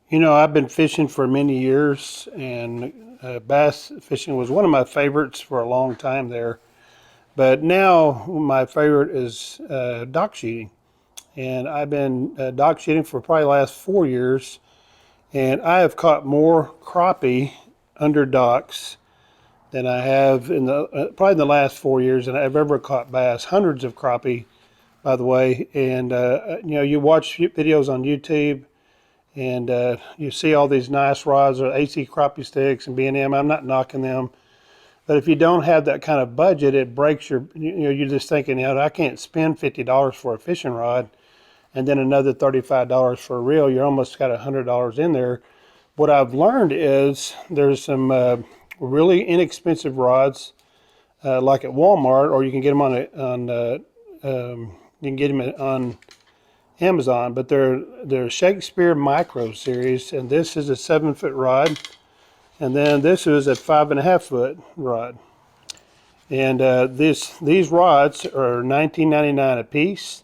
You know, I've been fishing for many years, and bass fishing was one of my favorites for a long time there. But now my favorite is dock shooting, and I've been dock shooting for probably the last 4 years, and I have caught more crappie under docks than I have in the probably in the last 4 years than I've ever caught bass. Hundreds of crappie, by the way, and you watch videos on YouTube and you see all these nice rods or AC crappie sticks and B&M. I'm not knocking them, but if you don't have that kind of budget, it breaks your. You're just thinking, I can't spend $50 for a fishing rod, and then another $35 for a reel. You're almost got $100 in there. What I've learned is there's some really inexpensive rods, like at Walmart, or you can get them you can get them on Amazon, but they're Shakespeare Micro Series, and this is a 7-foot rod, and then this is a 5.5-foot rod. And these rods are $19.99 a piece,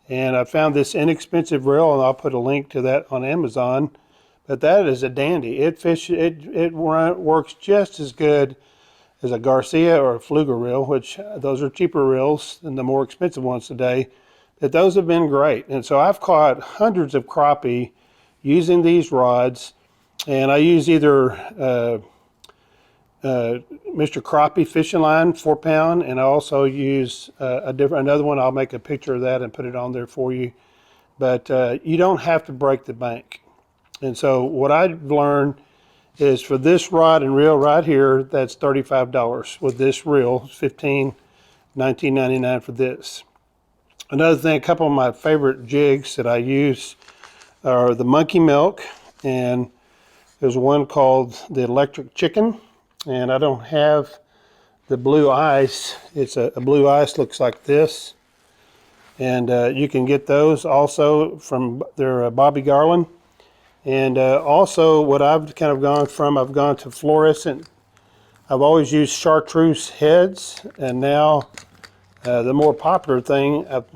and I found this inexpensive reel, and I'll put a link to that on Amazon. But that is a dandy. It works just as good as a Garcia or a Fluger reel, which those are cheaper reels than the more expensive ones today. That those have been great. And so I've caught hundreds of crappie using these rods, and I use either Mr. Crappie fishing line 4-pound, and I also use another one. I'll make a picture of that and put it on there for you. But you don't have to break the bank. And so what I've learned is for this rod and reel right here, that's $35 with this reel, $19.99 for this. Another thing, a couple of my favorite jigs that I use are the Monkey Milk, and there's one called the Electric Chicken, and I don't have the Blue Ice. It's a Blue Ice, looks like this, and you can get those also from their Bobby Garland. And also what I've kind of gone from, I've gone to fluorescent. I've always used chartreuse heads, and now the more popular thing, I've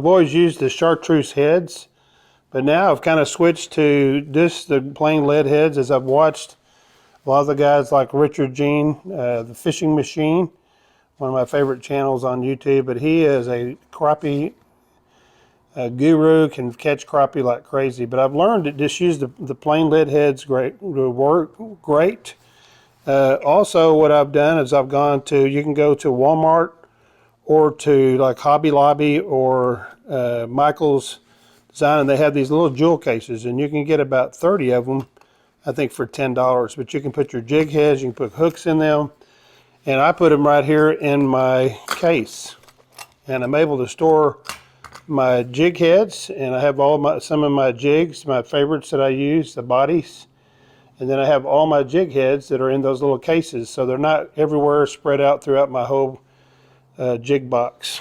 always used the chartreuse heads, but now I've kind of switched to the plain lead heads, as I've watched a lot of the guys like Richard Jean, the Fishing Machine, one of my favorite channels on YouTube, but he is a crappie guru, can catch crappie like crazy. But I've learned to just use the plain lead heads will work great. Also, what I've done is you can go to Walmart or to like Hobby Lobby or Michael's Design, and they have these little jewel cases, and you can get about 30 of them, I think, for $10. But you can put your jig heads, you can put hooks in them, and I put them right here in my case, and I'm able to store my jig heads, and I have some of my jigs, my favorites that I use, the bodies, and then I have all my jig heads that are in those little cases, so they're not everywhere spread out throughout my whole jig box.